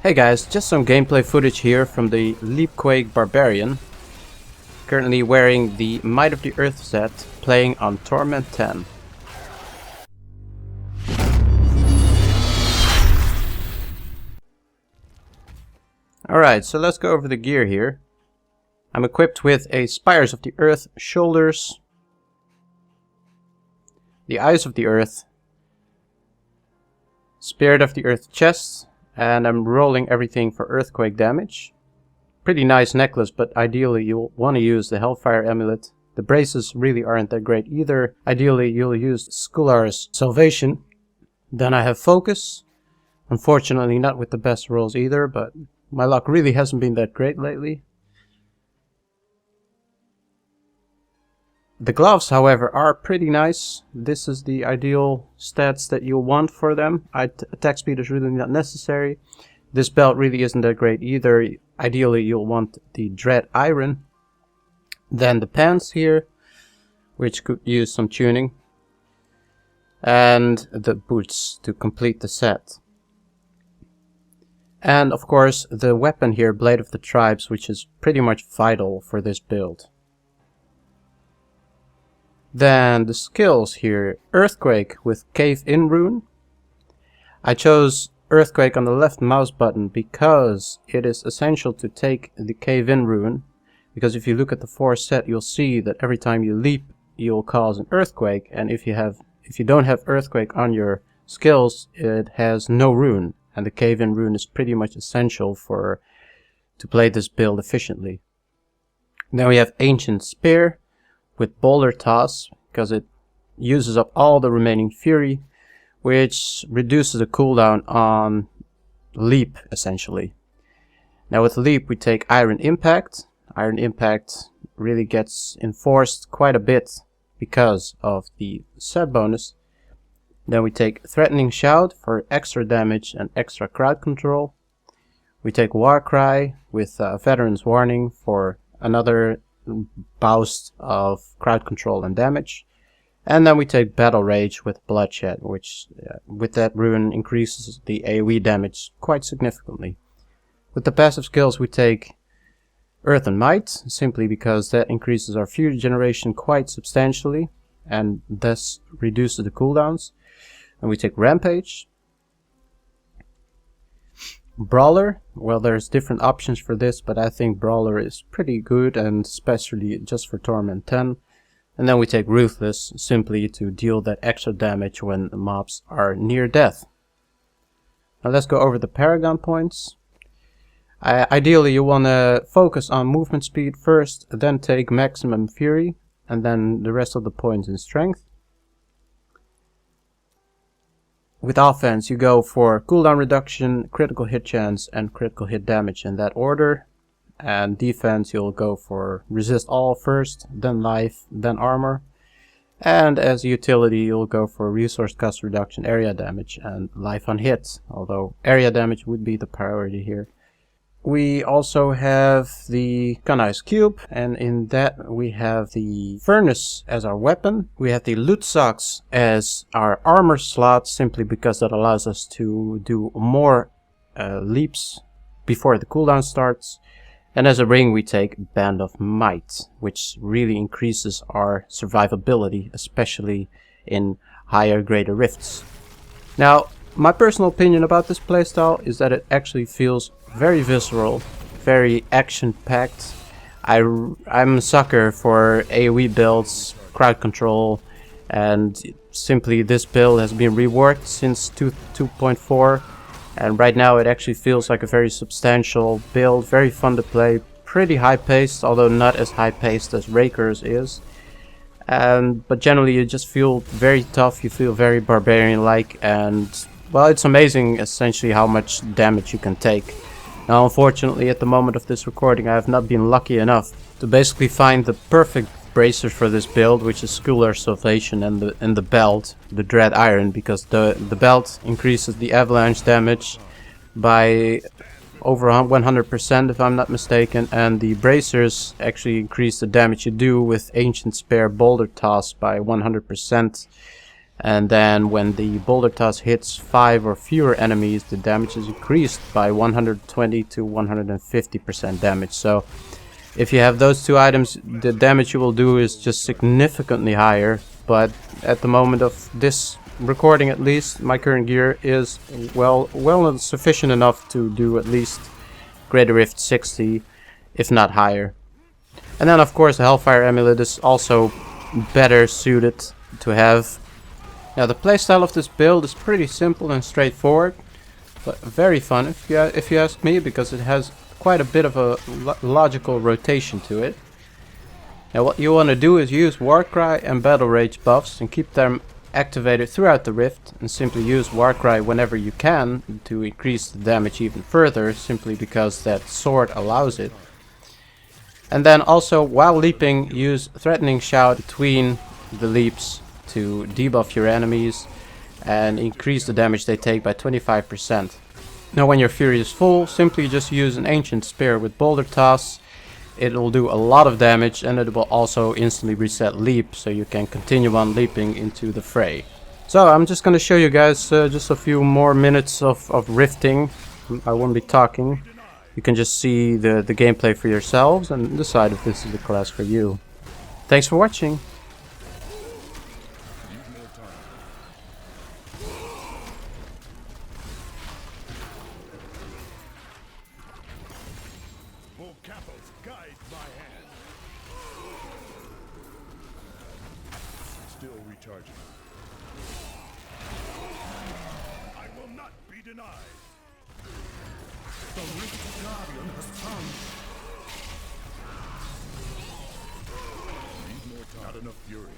Hey guys, just some gameplay footage here from the leapquake Barbarian. Currently wearing the Might of the Earth set, playing on Torment 10. Alright, so let's go over the gear here. I'm equipped with a Spires of the Earth shoulders, the Eyes of the Earth, Spirit of the Earth chest, and I'm rolling everything for earthquake damage. Pretty nice necklace, but ideally you'll want to use the Hellfire amulet. The braces really aren't that great either. Ideally you'll use Skular's Salvation. Then I have Focus. Unfortunately not with the best rolls either, but my luck really hasn't been that great lately. The gloves, however, are pretty nice. This is the ideal stats that you'll want for them. Attack speed is really not necessary. This belt really isn't that great either. Ideally, you'll want the Dread Iron. Then the pants here, which could use some tuning. And the boots to complete the set. And of course, the weapon here, Blade of the Tribes, which is pretty much vital for this build. Then the skills here, Earthquake with Cave In rune. I chose Earthquake on the left mouse button because it is essential to take the Cave In rune. Because if you look at the 4 set, you'll see that every time you leap, you'll cause an earthquake. And if you don't have Earthquake on your skills, it has no rune. And the Cave In rune is pretty much essential to play this build efficiently. Then we have Ancient Spear with Boulder Toss, because it uses up all the remaining fury, which reduces the cooldown on leap, essentially. Now with leap we take Iron Impact. Iron Impact really gets enforced quite a bit because of the set bonus. Then we take Threatening Shout for extra damage and extra crowd control. We take Warcry with Veteran's Warning for another boost of crowd control and damage. And then we take Battle Rage with Bloodshed, which with that rune increases the AoE damage quite significantly. With the passive skills we take Earth and Might, simply because that increases our fury generation quite substantially and thus reduces the cooldowns. And we take Rampage. Brawler, well, there's different options for this, but I think Brawler is pretty good, and especially just for Torment 10. And then we take Ruthless, simply to deal that extra damage when the mobs are near death. Now let's go over the Paragon Points. Ideally you want to focus on movement speed first, then take Maximum Fury, and then the rest of the points in Strength. With offense, you go for cooldown reduction, critical hit chance, and critical hit damage in that order. And defense, you'll go for resist all first, then life, then armor. And as a utility, you'll go for resource cost reduction, area damage, and life on hit. Although area damage would be the priority here. We also have the Kanai's Cube, and in that we have the Furnace as our weapon. We have the Loot Socks as our armor slot, simply because that allows us to do more leaps before the cooldown starts. And as a ring we take Band of Might, which really increases our survivability, especially in higher greater rifts. Now, my personal opinion about this playstyle is that it actually feels very visceral, very action-packed. I'm a sucker for AoE builds, crowd control, and simply this build has been reworked since 2.4, and right now it actually feels like a very substantial build, very fun to play, pretty high-paced, although not as high-paced as Raker's is. But generally you just feel very tough, you feel very Barbarian-like, and well, it's amazing essentially how much damage you can take. Now unfortunately at the moment of this recording I have not been lucky enough to basically find the perfect bracers for this build, which is Skular's Salvation and the belt, the Dread Iron, because the belt increases the avalanche damage by over 100% if I'm not mistaken, and the bracers actually increase the damage you do with Ancient Spear Boulder Toss by 100%. And then when the boulder toss hits 5 or fewer enemies, the damage is increased by 120 to 150% damage. So if you have those two items, the damage you will do is just significantly higher. But at the moment of this recording, at least, my current gear is well sufficient enough to do at least Greater Rift 60, if not higher. And then of course the Hellfire Amulet is also better suited to have. Now the playstyle of this build is pretty simple and straightforward, but very fun if you ask me, because it has quite a bit of a logical rotation to it. Now what you want to do is use Warcry and Battle Rage buffs and keep them activated throughout the Rift, and simply use Warcry whenever you can to increase the damage even further, simply because that sword allows it. And then also while leaping, use Threatening Shout between the leaps to debuff your enemies and increase the damage they take by 25%. Now when your fury is full, simply just use an Ancient Spear with Boulder Toss. It will do a lot of damage, and it will also instantly reset leap, so you can continue on leaping into the fray. So I'm just going to show you guys just a few more minutes of rifting. I won't be talking. You can just see the gameplay for yourselves and decide if this is the class for you. Thanks for watching. Still recharging. I will not be denied. The Rift Guardian has come. Need more time. Not enough fury.